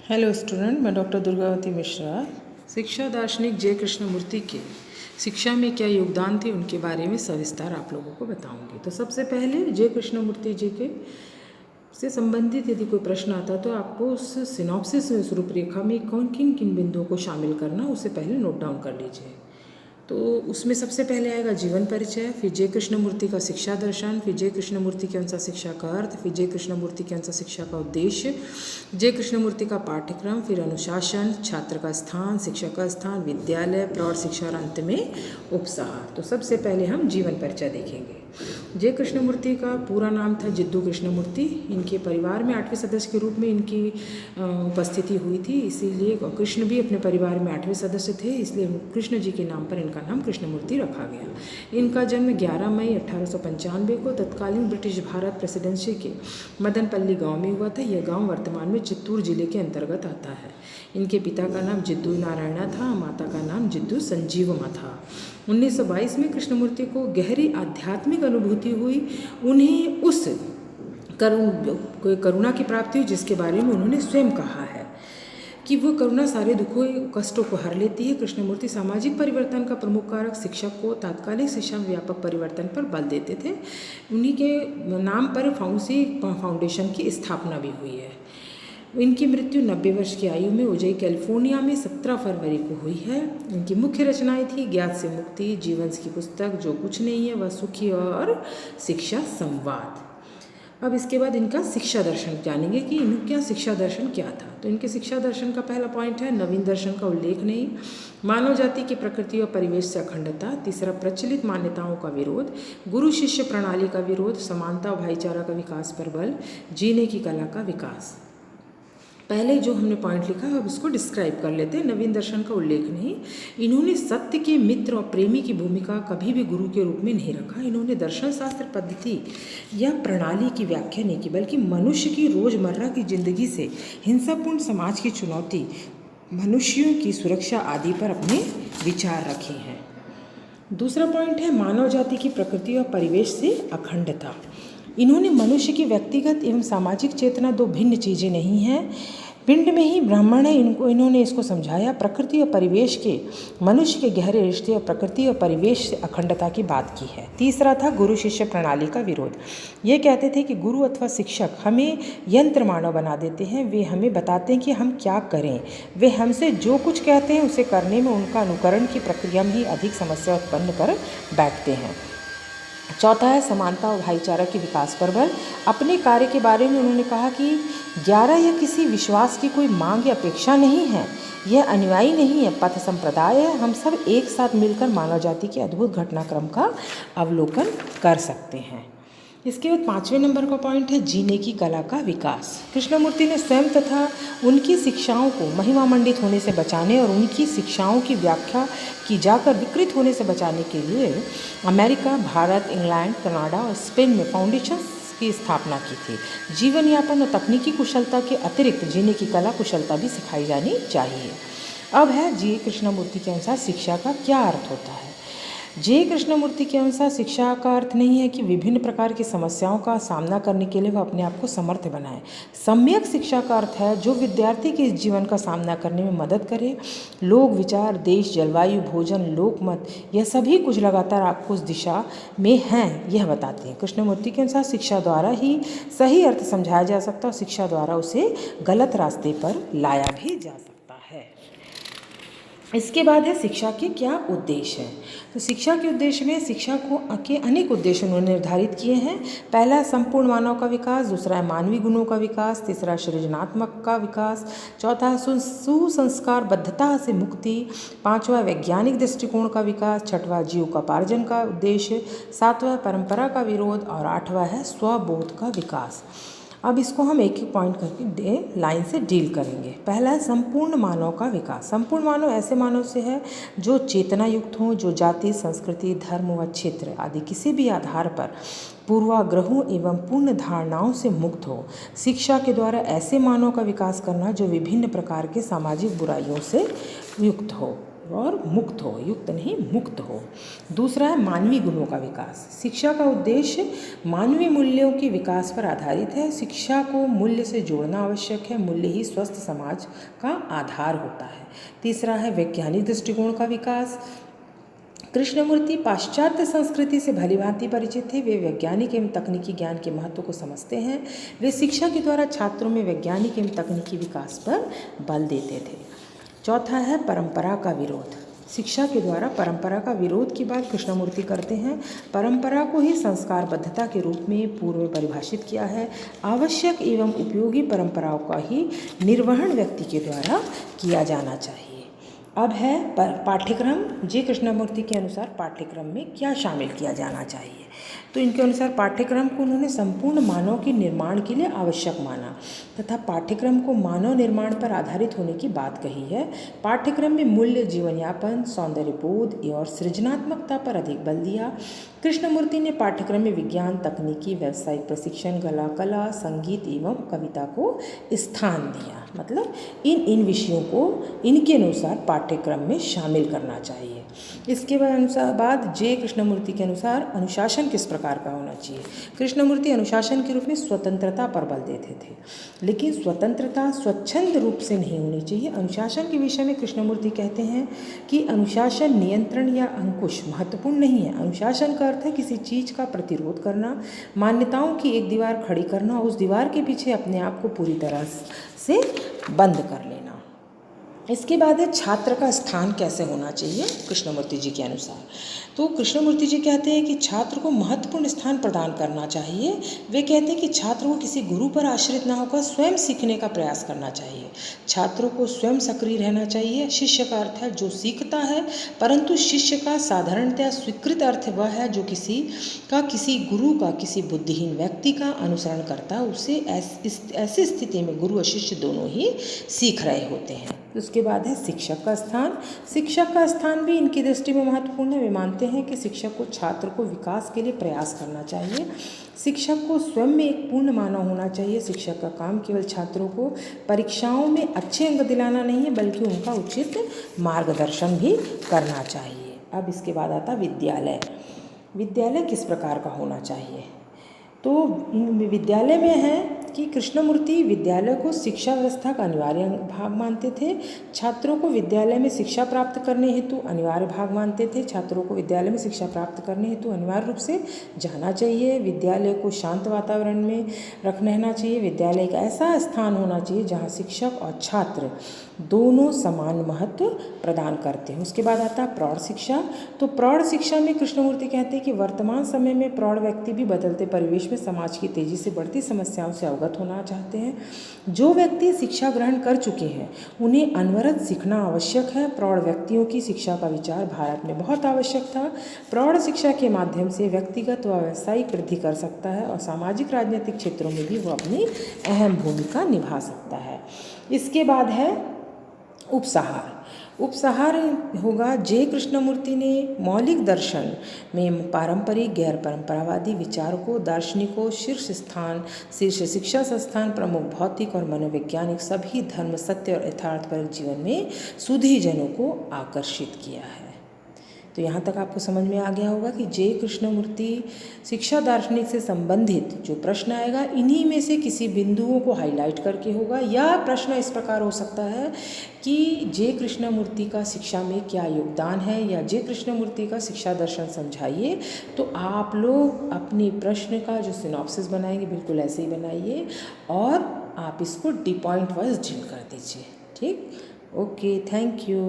Hello student, मैं doctor Durgavati Mishra शिक्षा दार्शनिक जय कृष्णमूर्ति के शिक्षा में क्या योगदान थे उनके बारे में सविस्तार आप लोगों को बताऊंगी। तो सबसे पहले जय कृष्णमूर्ति जी के से संबंधित यदि कोई प्रश्न आता तो आपको उस सिनॉप्सिस में, उस रूपरेखा में कौन किन किन बिंदुओं को शामिल करना उसे पहले नोट डाउन कर लीजिए। तो उसमें सबसे पहले आएगा जीवन परिचय, फिर जय कृष्णमूर्ति का शिक्षा दर्शन, फिर जय कृष्णमूर्ति के अनुसार शिक्षा का अर्थ, फिर जय कृष्णमूर्ति के अनुसार शिक्षा का उद्देश्य, जय कृष्णमूर्ति का पाठ्यक्रम, फिर अनुशासन, छात्र का स्थान, शिक्षक का स्थान, विद्यालय, प्रौढ़ शिक्षा और अंत में उपसहार। तो सबसे पहले हम जीवन परिचय देखेंगे। जय कृष्णमूर्ति का पूरा नाम था जिद्दू कृष्णमूर्ति। इनके परिवार में 8वें सदस्य के रूप में इनकी उपस्थिति हुई थी, इसीलिए कृष्ण भी अपने परिवार में 8वें सदस्य थे, इसलिए कृष्ण जी के नाम पर इनका नाम कृष्णमूर्ति रखा गया। इनका जन्म 11 मई 1895 को तत्कालीन ब्रिटिश भारत प्रेसिडेंसी के मदनपल्ली गांव में हुआ था। यह गांव वर्तमान में चित्तूर जिले के अंतर्गत आता है। इनके पिता का नाम जिद्दू नारायणा था, माता का नाम जिद्दू संजीवमा था। 1922 में कृष्णमूर्ति को गहरी आध्यात्मिक अनुभूति हुई। उन्हें उस करुणा की प्राप्ति हुई जिसके बारे में उन्होंने स्वयं कहा है कि वो करुणा सारे दुखों कष्टों को हर लेती है। कृष्णमूर्ति सामाजिक परिवर्तन का प्रमुख कारक शिक्षक को तात्कालिक शिक्षा में व्यापक परिवर्तन पर बल देते थे। उन्हीं के नाम पर फाउंसी फाउंडेशन की स्थापना भी हुई है। इनकी मृत्यु 90 वर्ष की आयु में उजई कैलिफोर्निया में 17 फरवरी को हुई है। इनकी मुख्य रचनाएं थी ज्ञात से मुक्ति, जीवन की पुस्तक, जो कुछ नहीं है वह सुखी और शिक्षा संवाद। अब इसके बाद इनका शिक्षा दर्शन जानेंगे कि इनका शिक्षा दर्शन क्या था। तो इनके शिक्षा दर्शन का पहला पॉइंट है नवीन दर्शन का उल्लेख नहीं, मानव जाति की प्रकृति और परिवेश से अखंडता, तीसरा प्रचलित मान्यताओं का विरोध, गुरु शिष्य प्रणाली का विरोध, समानता और भाईचारा का विकास पर बल, जीने की कला का विकास। पहले जो हमने पॉइंट लिखा है अब उसको डिस्क्राइब कर लेते हैं। नवीन दर्शन का उल्लेख नहीं, इन्होंने सत्य के मित्र और प्रेमी की भूमिका कभी भी गुरु के रूप में नहीं रखा। इन्होंने दर्शन शास्त्र पद्धति या प्रणाली की व्याख्या नहीं की, बल्कि मनुष्य की रोज़मर्रा की जिंदगी से हिंसापूर्ण समाज की चुनौती, मनुष्यों की सुरक्षा आदि पर अपने विचार रखे हैं। दूसरा पॉइंट है मानव जाति की प्रकृति और परिवेश से अखंडता। इन्होंने मनुष्य की व्यक्तिगत एवं सामाजिक चेतना दो भिन्न चीज़ें नहीं हैं, पिंड में ही ब्राह्मण है। इन्होंने इसको समझाया। प्रकृति और परिवेश के मनुष्य के गहरे रिश्ते और प्रकृति और परिवेश से अखंडता की बात की है। तीसरा था गुरु शिष्य प्रणाली का विरोध। ये कहते थे कि गुरु अथवा शिक्षक हमें यंत्र मानव बना देते हैं। वे हमें बताते हैं कि हम क्या करें, वे हमसे जो कुछ कहते हैं उसे करने में उनका अनुकरण की प्रक्रिया में ही अधिक समस्या उत्पन्न कर बैठते हैं। चौथा है समानता और भाईचारा के विकास पर बल। अपने कार्य के बारे में उन्होंने कहा कि 11 या किसी विश्वास की कोई मांग या अपेक्षा नहीं है, यह अनुयायी नहीं है, पथ संप्रदाय है। हम सब एक साथ मिलकर मानव जाति के अद्भुत घटनाक्रम का अवलोकन कर सकते हैं। इसके बाद 5वें नंबर का पॉइंट है जीने की कला का विकास। कृष्णमूर्ति ने स्वयं तथा उनकी शिक्षाओं को महिमा मंडित होने से बचाने और उनकी शिक्षाओं की व्याख्या की जाकर विकृत होने से बचाने के लिए अमेरिका, भारत, इंग्लैंड, कनाडा और स्पेन में फाउंडेशन की स्थापना की थी। जीवन यापन और तकनीकी कुशलता के अतिरिक्त जीने की कला कुशलता भी सिखाई जानी चाहिए। अब है जी कृष्णमूर्ति के अनुसार शिक्षा का क्या अर्थ होता है। जय कृष्णमूर्ति के अनुसार शिक्षा का अर्थ नहीं है कि विभिन्न प्रकार की समस्याओं का सामना करने के लिए वह अपने आप को समर्थ बनाए। सम्यक शिक्षा का अर्थ है जो विद्यार्थी के जीवन का सामना करने में मदद करे। लोक विचार, देश, जलवायु, भोजन, लोकमत, यह सभी कुछ लगातार आपको उस दिशा में हैं यह बताते हैं। कृष्णमूर्ति के अनुसार शिक्षा द्वारा ही सही अर्थ समझाया जा सकता है और शिक्षा द्वारा उसे गलत रास्ते पर लाया भी जा सकता है। इसके बाद है शिक्षा के क्या उद्देश्य हैं। तो शिक्षा के उद्देश्य में शिक्षा को के अनेक उद्देश्य उन्होंने निर्धारित किए हैं। पहला संपूर्ण मानव का विकास, दूसरा है मानवीय गुणों का विकास, तीसरा सृजनात्मक का विकास, चौथा है सुसंस्कारबद्धता से मुक्ति, पांचवा वैज्ञानिक दृष्टिकोण का विकास, छठवां जीविकोपार्जन का उद्देश्य, सातवां परंपरा का विरोध और आठवां है स्वबोध का विकास। अब इसको हम एक एक पॉइंट करके लाइन से डील करेंगे। पहला है संपूर्ण मानव का विकास। संपूर्ण मानव ऐसे मानव से है जो चेतना युक्त हों, जो जाति, संस्कृति, धर्म व क्षेत्र आदि किसी भी आधार पर पूर्वाग्रहों एवं पूर्ण धारणाओं से मुक्त हो। शिक्षा के द्वारा ऐसे मानव का विकास करना जो विभिन्न प्रकार के सामाजिक बुराइयों से युक्त हो। और मुक्त हो, युक्त नहीं मुक्त हो। दूसरा है मानवीय गुणों का विकास। शिक्षा का उद्देश्य मानवीय मूल्यों के विकास पर आधारित है। शिक्षा को मूल्य से जोड़ना आवश्यक है। मूल्य ही स्वस्थ समाज का आधार होता है। तीसरा है वैज्ञानिक दृष्टिकोण का विकास। कृष्णमूर्ति पाश्चात्य संस्कृति से भलीभांति परिचित थे। वे वैज्ञानिक एवं तकनीकी ज्ञान के महत्व को समझते हैं। वे शिक्षा के द्वारा छात्रों में वैज्ञानिक एवं तकनीकी विकास पर बल देते थे। चौथा है परंपरा का विरोध। शिक्षा के द्वारा परंपरा का विरोध की बात कृष्णमूर्ति करते हैं। परंपरा को ही संस्कारबद्धता के रूप में पूर्व में परिभाषित किया है। आवश्यक एवं उपयोगी परंपराओं का ही निर्वहन व्यक्ति के द्वारा किया जाना चाहिए। अब है पाठ्यक्रम। जे कृष्णमूर्ति के अनुसार पाठ्यक्रम में क्या शामिल किया जाना चाहिए। तो इनके अनुसार पाठ्यक्रम को उन्होंने संपूर्ण मानव के निर्माण के लिए आवश्यक माना तथा पाठ्यक्रम को मानव निर्माण पर आधारित होने की बात कही है। पाठ्यक्रम में मूल्य, जीवन यापन, सौंदर्य बोध और सृजनात्मकता पर अधिक बल दिया। कृष्णमूर्ति ने पाठ्यक्रम में विज्ञान, तकनीकी, व्यावसायिक प्रशिक्षण, कला, संगीत एवं कविता को स्थान दिया। मतलब इन विषयों को इनके अनुसार पाठ्यक्रम में शामिल करना चाहिए। इसके बाद जे कृष्णमूर्ति के अनुसार अनुशासन किस प्रकार का होना चाहिए। कृष्णमूर्ति अनुशासन के रूप में स्वतंत्रता पर बल देते थे, लेकिन स्वतंत्रता स्वच्छंद रूप से नहीं होनी चाहिए। अनुशासन के विषय में कृष्णमूर्ति कहते हैं कि अनुशासन नियंत्रण या अंकुश महत्वपूर्ण नहीं है। अनुशासन का अर्थ है किसी चीज़ का प्रतिरोध करना, मान्यताओं की एक दीवार खड़ी करना, उस दीवार के पीछे अपने आप को पूरी तरह से बंद कर लेना। इसके बाद है छात्र का स्थान कैसे होना चाहिए कृष्णमूर्ति जी के अनुसार। तो कृष्णमूर्ति जी कहते हैं कि छात्र को महत्वपूर्ण स्थान प्रदान करना चाहिए। वे कहते हैं कि छात्र को किसी गुरु पर आश्रित न होकर स्वयं सीखने का प्रयास करना चाहिए। छात्रों को स्वयं सक्रिय रहना चाहिए। शिष्य का अर्थ है जो सीखता है, परंतु शिष्य का साधारणतया स्वीकृत अर्थ वह है जो किसी गुरु का, किसी बुद्धिहीन व्यक्ति का अनुसरण करता है। उसे ऐसी स्थिति में गुरु और शिष्य दोनों ही सीख रहे होते हैं। उसके बाद है शिक्षक का स्थान। शिक्षक का स्थान भी इनकी दृष्टि में महत्वपूर्ण है। वे मानते हैं कि शिक्षक को छात्र को विकास के लिए प्रयास करना चाहिए। शिक्षक को स्वयं में एक पूर्ण मानव होना चाहिए। शिक्षक का काम केवल छात्रों को परीक्षाओं में अच्छे अंक दिलाना नहीं है, बल्कि उनका उचित मार्गदर्शन भी करना चाहिए। अब इसके बाद आता विद्यालय। विद्यालय किस प्रकार का होना चाहिए। तो विद्यालय में है कि कृष्णमूर्ति विद्यालय को शिक्षा व्यवस्था का अनिवार्य भाग मानते थे। छात्रों को विद्यालय में शिक्षा प्राप्त करने हेतु अनिवार्य भाग मानते थे। छात्रों को विद्यालय में शिक्षा प्राप्त करने हेतु अनिवार्य रूप से जाना चाहिए। विद्यालय को शांत वातावरण में रहना चाहिए। विद्यालय एक ऐसा स्थान होना चाहिए जहाँ शिक्षक और छात्र दोनों समान महत्व प्रदान करते हैं। उसके बाद आता है प्रौढ़ शिक्षा। तो प्रौढ़ शिक्षा में कृष्णमूर्ति कहते हैं कि वर्तमान समय में प्रौढ़ व्यक्ति भी बदलते परिवेश में समाज की तेजी से बढ़ती समस्याओं से अवगत होना चाहते हैं। जो व्यक्ति शिक्षा ग्रहण कर चुके हैं उन्हें अनवरत सीखना आवश्यक है। प्रौढ़ व्यक्तियों की शिक्षा का विचार भारत में बहुत आवश्यक था। प्रौढ़ शिक्षा के माध्यम से व्यक्तिगत व व्यावसायिक वृद्धि कर सकता है और सामाजिक राजनीतिक क्षेत्रों में भी वो अपनी अहम भूमिका निभा सकता है। इसके बाद है उपसहार। उपसहार होगा जे कृष्णमूर्ति ने मौलिक दर्शन में पारंपरिक गैर परंपरावादी विचारकों, दार्शनिकों, शीर्ष शिक्षा संस्थान, प्रमुख भौतिक और मनोवैज्ञानिक सभी धर्म, सत्य और यथार्थपरक जीवन में सुधी जनों को आकर्षित किया है। तो यहाँ तक आपको समझ में आ गया होगा कि जे कृष्णमूर्ति शिक्षा दार्शनिक से संबंधित जो प्रश्न आएगा इन्हीं में से किसी बिंदुओं को हाईलाइट करके होगा, या प्रश्न इस प्रकार हो सकता है कि जे कृष्णमूर्ति का शिक्षा में क्या योगदान है, या जे कृष्णमूर्ति का शिक्षा दर्शन समझाइए। तो आप लोग अपने प्रश्न का जो सिनॉप्सिस बनाएंगे बिल्कुल ऐसे ही बनाइए और आप इसको डी पॉइंट वाइज डील कर दीजिए। ठीक, ओके, थैंक यू।